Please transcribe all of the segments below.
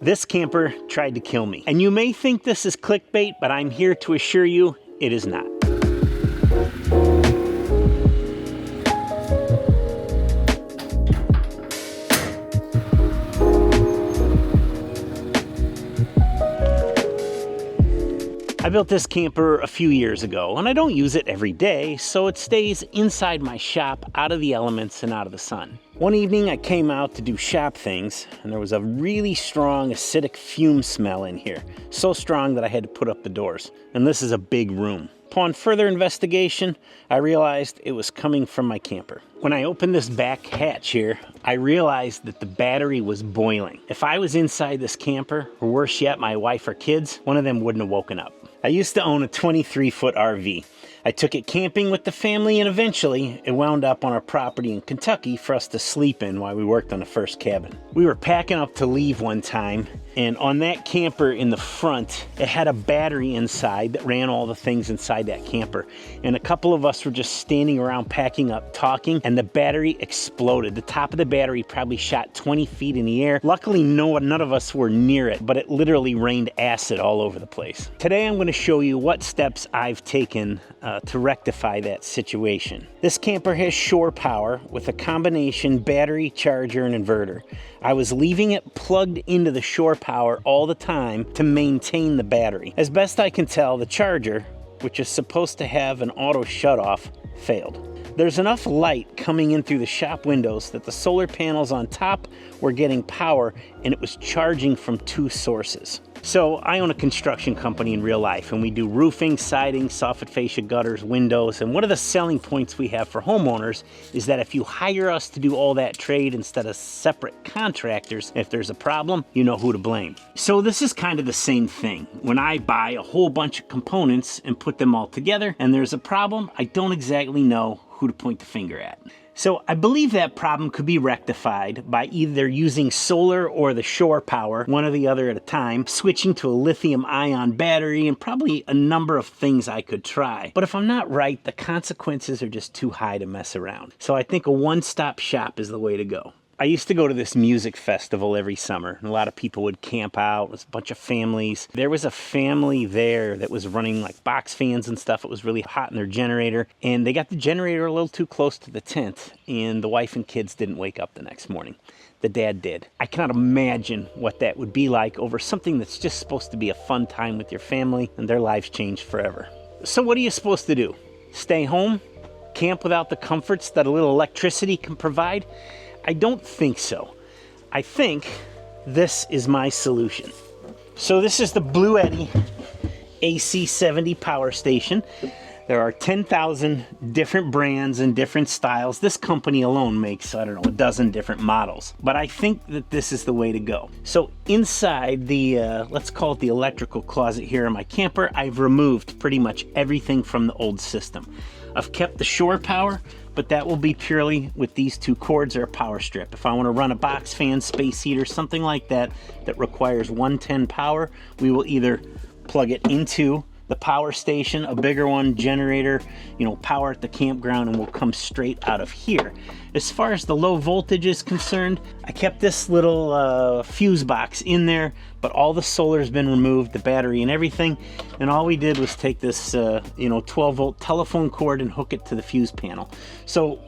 This camper tried to kill me. And you may think this is clickbait, but I'm here to assure you it is not. I built this camper a few years ago, and I don't use it every day, so it stays inside my shop, out of the elements and out of the sun. One evening I came out to do shop things, and there was a really strong acidic fume smell in here. So strong that I had to put up the doors. And this is a big room. Upon further investigation, I realized it was coming from my camper. When I opened this back hatch here, I realized that the battery was boiling. If I was inside this camper, or worse yet, my wife or kids, one of them wouldn't have woken up. I used to own a 23-foot RV. I took it camping with the family, and eventually it wound up on our property in Kentucky for us to sleep in while we worked on the first cabin. We were packing up to leave one time, and on that camper in the front, it had a battery inside that ran all the things inside that camper. And a couple of us were just standing around packing up, talking, and the battery exploded. The top of the battery probably shot 20 feet in the air. Luckily, none of us were near it, but it literally rained acid all over the place. Today, I'm going to show you what steps I've taken to rectify that situation. This camper has shore power with a combination battery, charger, and inverter. I was leaving it plugged into the shore power all the time to maintain the battery. As best I can tell, the charger, which is supposed to have an auto shut-off, failed. There's enough light coming in through the shop windows that the solar panels on top were getting power, and it was charging from two sources. So I own a construction company in real life, and we do roofing, siding, soffit fascia gutters, windows. And one of the selling points we have for homeowners is that if you hire us to do all that trade instead of separate contractors, if there's a problem, you know who to blame. So this is kind of the same thing. When I buy a whole bunch of components and put them all together and there's a problem, I don't exactly know who to point the finger at. So I believe that problem could be rectified by either using solar or the shore power, one or the other at a time, switching to a lithium-ion battery, and probably a number of things I could try. But if I'm not right, the consequences are just too high to mess around. So I think a one-stop shop is the way to go. I used to go to this music festival every summer, and a lot of people would camp out. It was a bunch of families. There was a family there that was running like box fans and stuff. It was really hot in their generator, and they got the generator a little too close to the tent, and the wife and kids didn't wake up the next morning. The dad did. I cannot imagine what that would be like over something that's just supposed to be a fun time with your family, and their lives changed forever. So what are you supposed to do? Stay home? Camp without the comforts that a little electricity can provide? I don't think so. I think this is my solution. So this is the Bluetti AC70 power station. There are 10,000 different brands and different styles. This company alone makes, I don't know, a dozen different models. But I think that this is the way to go. So inside the, let's call it the electrical closet here in my camper, I've removed pretty much everything from the old system. I've kept the shore power, but that will be purely with these two cords or a power strip. If I want to run a box fan, space heater, something like that, that requires 110 power, we will either plug it into the power station, a bigger one, generator, power at the campground, and we'll come straight out of here. As far as the low voltage is concerned, I kept this little fuse box in there, but all the solar's been removed, the battery and everything, and all we did was take this 12-volt telephone cord and hook it to the fuse panel. So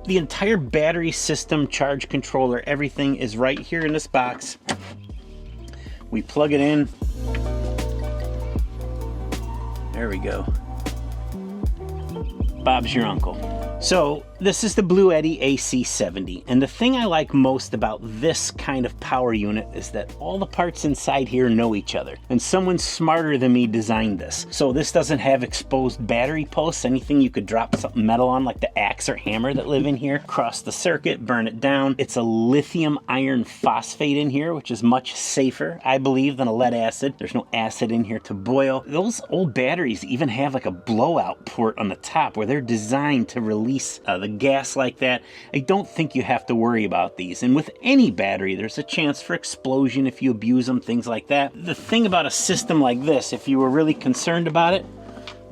the entire battery system, charge controller, everything is right here in this box. We plug it in. There we go. Bob's your uncle. So this is the Bluetti AC70, and the thing I like most about this kind of power unit is that all the parts inside here know each other, and someone smarter than me designed this. So this doesn't have exposed battery posts, anything you could drop something metal on, like the axe or hammer that live in here, cross the circuit, burn it down. It's a lithium iron phosphate in here, which is much safer, I believe, than a lead acid. There's no acid in here to boil. Those old batteries even have like a blowout port on the top where they're designed to release the gas like that. I don't think you have to worry about these. And with any battery, there's a chance for explosion if you abuse them, things like that. The thing about a system like this, if you were really concerned about it,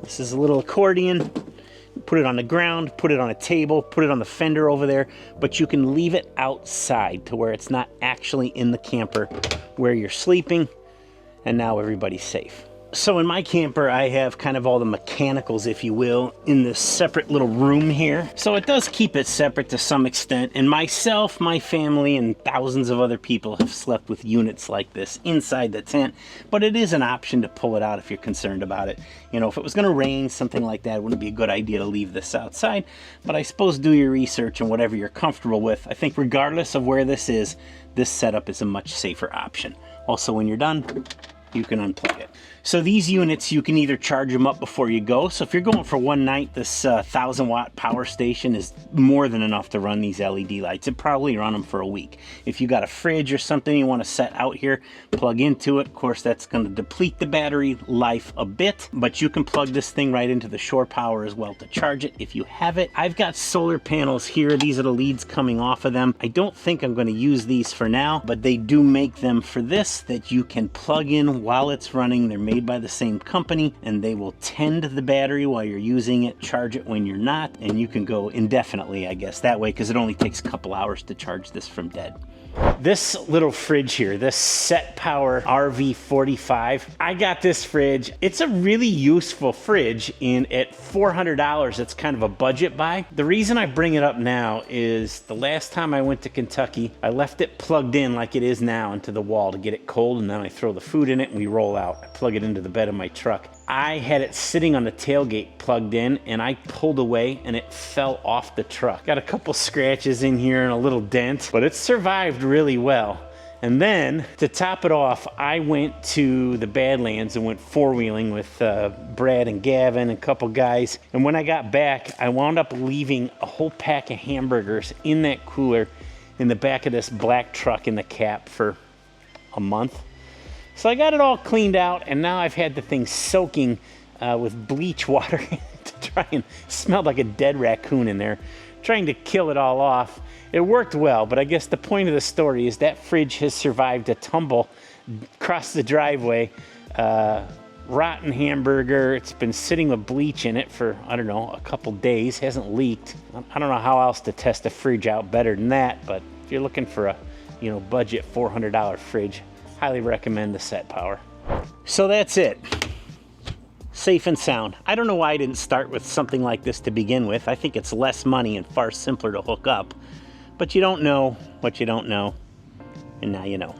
this is a little accordion. put it on the ground, put it on a table, put it on the fender over there, but you can leave it outside to where it's not actually in the camper where you're sleeping, and now everybody's safe. So in my camper, I have kind of all the mechanicals, if you will, in this separate little room here. So it does keep it separate to some extent. And myself, my family, and thousands of other people have slept with units like this inside the tent. But it is an option to pull it out if you're concerned about it. You know, if it was going to rain, something like that, it wouldn't be a good idea to leave this outside. But I suppose do your research and whatever you're comfortable with. I think regardless of where this setup is a much safer option. Also, when you're done, you can unplug it. So these units, you can either charge them up before you go. So if you're going for one night, this 1,000-watt power station is more than enough to run these LED lights. It probably run them for a week. If you got a fridge or something you want to set out here, plug into it. Of course, that's going to deplete the battery life a bit, but you can plug this thing right into the shore power as well to charge it if you have it. I've got solar panels here. These are the leads coming off of them. I don't think I'm going to use these for now, but they do make them for this that you can plug in while it's running. They're made by the same company, and they will tend the battery while you're using it, charge it when you're not, and you can go indefinitely, I guess, that way, because it only takes a couple hours to charge this from dead. This little fridge here, this Set Power RV45, I got this fridge. It's a really useful fridge, and at $400, it's kind of a budget buy. The reason I bring it up now is the last time I went to Kentucky, I left it plugged in like it is now into the wall to get it cold, and then I throw the food in it and we roll out. I plug it into the bed of my truck. I had it sitting on the tailgate plugged in, and I pulled away and it fell off the truck. Got a couple scratches in here and a little dent, but it survived really well. And then to top it off, I went to the Badlands and went four-wheeling with Brad and Gavin and a couple guys. And when I got back, I wound up leaving a whole pack of hamburgers in that cooler in the back of this black truck in the cab for a month. So I got it all cleaned out, and now I've had the thing soaking with bleach water to try and smell like a dead raccoon in there, trying to kill it all off. It worked well, but I guess the point of the story is that fridge has survived a tumble across the driveway. Rotten hamburger. It's been sitting with bleach in it for, I don't know, a couple days. Hasn't leaked. I don't know how else to test a fridge out better than that, but if you're looking for a, budget $400 fridge, highly recommend the Set Power. So that's it. Safe and sound. I don't know why I didn't start with something like this to begin with. I think it's less money and far simpler to hook up. But you don't know what you don't know, and now you know.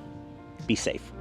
Be safe.